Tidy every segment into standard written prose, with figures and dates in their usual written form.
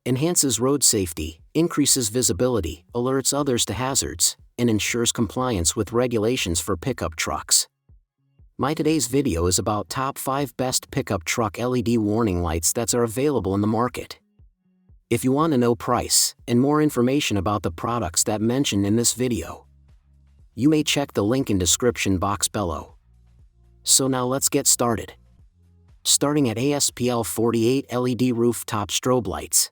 Enhances road safety, increases visibility, alerts others to hazards, and ensures compliance with regulations for pickup trucks. My today's video is about top 5 best pickup truck LED warning lights that are available in the market. If you want to know price and more information about the products that mentioned in this video, you may check the link in description box below. So now let's get started. Starting at ASPL 48 LED Rooftop Strobe Lights.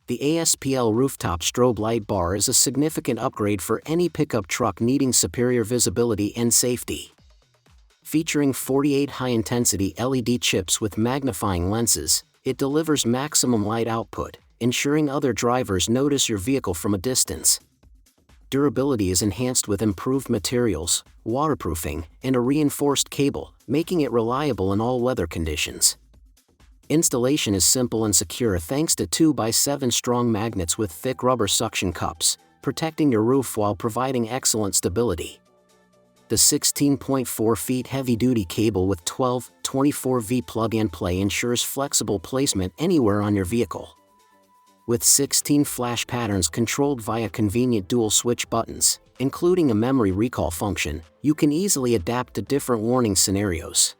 The ASPL Rooftop Strobe Light Bar is a significant upgrade for any pickup truck needing superior visibility and safety. Featuring 48 high-intensity LED chips with magnifying lenses, it delivers maximum light output, ensuring other drivers notice your vehicle from a distance. Durability is enhanced with improved materials, waterproofing, and a reinforced cable, making it reliable in all weather conditions. Installation is simple and secure thanks to 2x7 strong magnets with thick rubber suction cups, protecting your roof while providing excellent stability. The 16.4 feet heavy-duty cable with 12/24V plug-and-play ensures flexible placement anywhere on your vehicle. With 16 flash patterns controlled via convenient dual-switch buttons, including a memory recall function, you can easily adapt to different warning scenarios.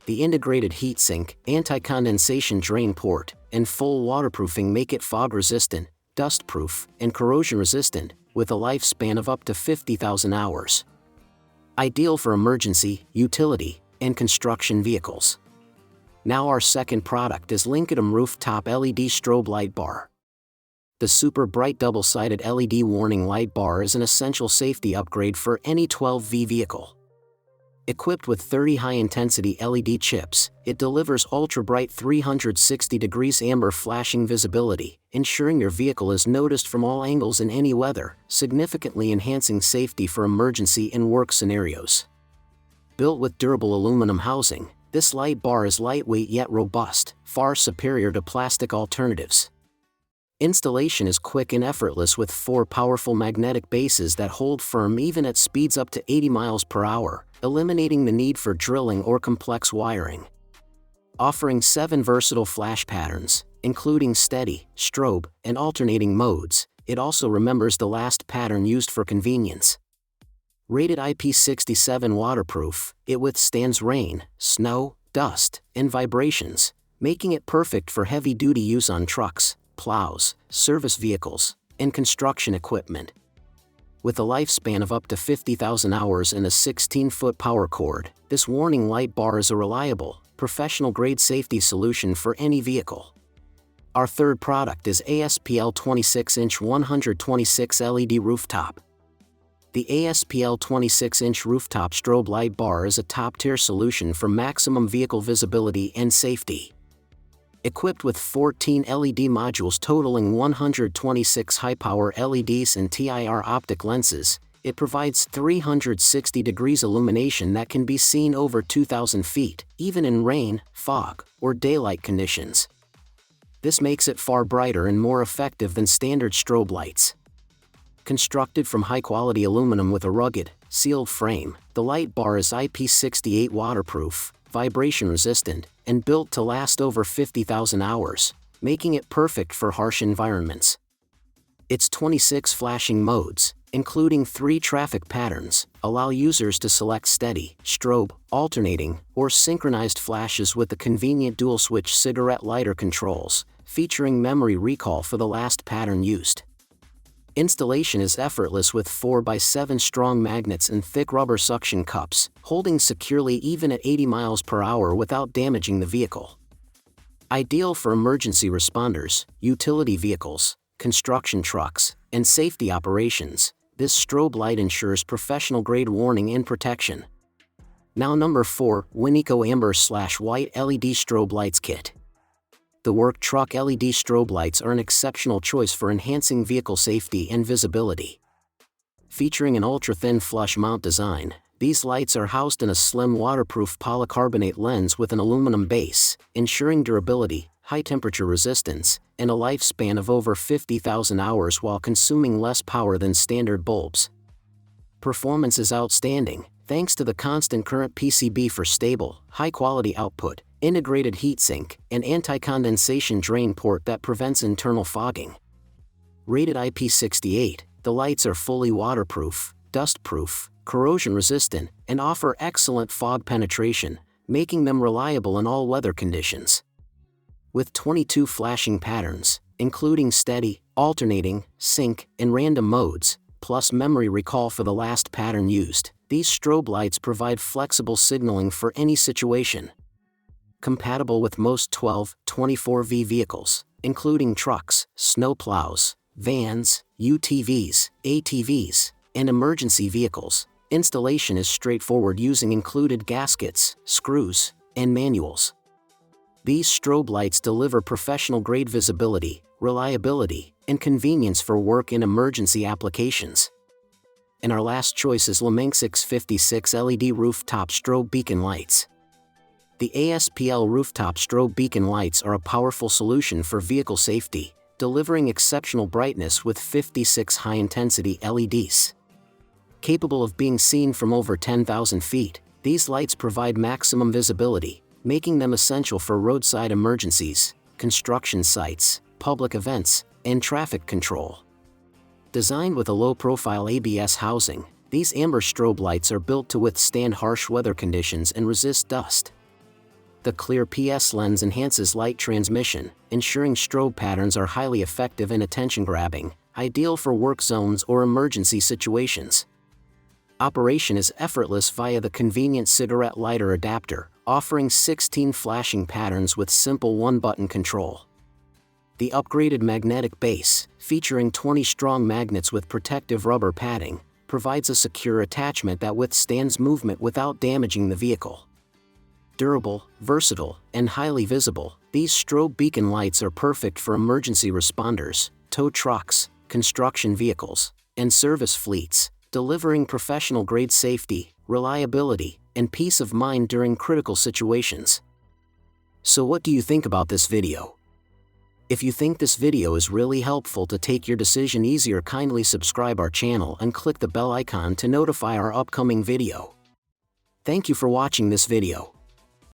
The integrated heatsink, anti-condensation drain port, and full waterproofing make it fog-resistant, dust-proof, and corrosion-resistant, with a lifespan of up to 50,000 hours. Ideal for emergency, utility, and construction vehicles. Now our second product is Linkedom Rooftop LED Strobe Light Bar. The super bright double-sided LED warning light bar is an essential safety upgrade for any 12V vehicle. Equipped with 30 high-intensity LED chips, it delivers ultra-bright 360° amber flashing visibility, ensuring your vehicle is noticed from all angles in any weather, significantly enhancing safety for emergency and work scenarios. Built with durable aluminum housing, this light bar is lightweight yet robust, far superior to plastic alternatives. Installation is quick and effortless with 4 powerful magnetic bases that hold firm even at speeds up to 80 miles per hour, eliminating the need for drilling or complex wiring. Offering 7 versatile flash patterns, including steady, strobe, and alternating modes, it also remembers the last pattern used for convenience. Rated IP67 waterproof, it withstands rain, snow, dust, and vibrations, making it perfect for heavy-duty use on trucks, plows, service vehicles, and construction equipment. With a lifespan of up to 50,000 hours and a 16-foot power cord, this warning light bar is a reliable, professional-grade safety solution for any vehicle. Our third product is ASPL 26-inch 126 LED Rooftop. The ASPL 26-inch Rooftop Strobe Light Bar is a top-tier solution for maximum vehicle visibility and safety. Equipped with 14 LED modules totaling 126 high-power LEDs and TIR optic lenses, it provides 360° illumination that can be seen over 2,000 feet, even in rain, fog, or daylight conditions. This makes it far brighter and more effective than standard strobe lights. Constructed from high-quality aluminum with a rugged, sealed frame, the light bar is IP68 waterproof, vibration-resistant, and built to last over 50,000 hours, making it perfect for harsh environments. Its 26 flashing modes, including 3 traffic patterns, allow users to select steady, strobe, alternating, or synchronized flashes with the convenient dual-switch cigarette lighter controls, featuring memory recall for the last pattern used. Installation is effortless with 4x7 strong magnets and thick rubber suction cups, holding securely even at 80 miles per hour without damaging the vehicle. Ideal for emergency responders, utility vehicles, construction trucks, and safety operations, this strobe light ensures professional-grade warning and protection. Now number 4, Winneco Amber/White LED Strobe Lights Kit. The work truck LED strobe lights are an exceptional choice for enhancing vehicle safety and visibility. Featuring an ultra-thin flush mount design, these lights are housed in a slim waterproof polycarbonate lens with an aluminum base, ensuring durability, high-temperature resistance, and a lifespan of over 50,000 hours while consuming less power than standard bulbs. Performance is outstanding, thanks to the constant current PCB for stable, high-quality output, integrated heatsink, and anti-condensation drain port that prevents internal fogging. Rated IP68, the lights are fully waterproof, dustproof, corrosion-resistant, and offer excellent fog penetration, making them reliable in all weather conditions. With 22 flashing patterns, including steady, alternating, sync, and random modes, plus memory recall for the last pattern used, these strobe lights provide flexible signaling for any situation. Compatible with most 12/24V vehicles, including trucks, snowplows, vans, UTVs, ATVs, and emergency vehicles, installation is straightforward using included gaskets, screws, and manuals. These strobe lights deliver professional-grade visibility, reliability, and convenience for work in emergency applications. And our last choice is LeMink 656 LED Rooftop Strobe Beacon Lights. The ASPL rooftop strobe beacon lights are a powerful solution for vehicle safety, delivering exceptional brightness with 56 high-intensity LEDs. Capable of being seen from over 10,000 feet, these lights provide maximum visibility, making them essential for roadside emergencies, construction sites, public events, and traffic control. Designed with a low-profile ABS housing, these amber strobe lights are built to withstand harsh weather conditions and resist dust. The clear PS lens enhances light transmission, ensuring strobe patterns are highly effective and attention-grabbing, ideal for work zones or emergency situations. Operation is effortless via the convenient cigarette lighter adapter, offering 16 flashing patterns with simple one-button control. The upgraded magnetic base, featuring 20 strong magnets with protective rubber padding, provides a secure attachment that withstands movement without damaging the vehicle. Durable, versatile, and highly visible, these strobe beacon lights are perfect for emergency responders, tow trucks, construction vehicles, and service fleets, delivering professional-grade safety, reliability, and peace of mind during critical situations. So what do you think about this video? If you think this video is really helpful to take your decision easier, kindly subscribe our channel and click the bell icon to notify our upcoming video. Thank you for watching this video.